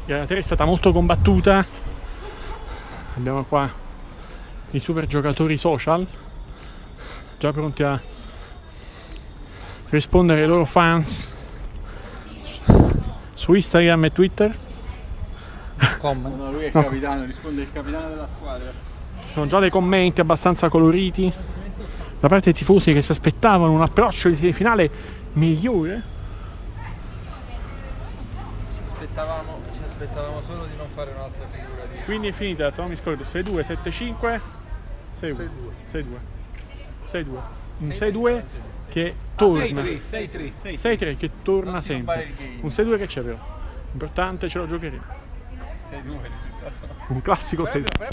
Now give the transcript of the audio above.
La gara è stata molto combattuta. Abbiamo qua i super giocatori social già pronti a rispondere ai loro fans su Instagram e Twitter. No, lui è il capitano, risponde il capitano della squadra. Sono già dei commenti abbastanza coloriti da parte dei tifosi che si aspettavano un approccio di semifinale migliore. Ci aspettavamo solo di non fare un'altra figura di... Quindi è finita, se non mi scordo, 6-2, 7-5, 6-1, 6-2, 6-2, un 6-2 che torna, 6-3 che torna sempre, un 6-2 che c'è però, importante, ce lo giocheremo, 6-2 un classico 6-2.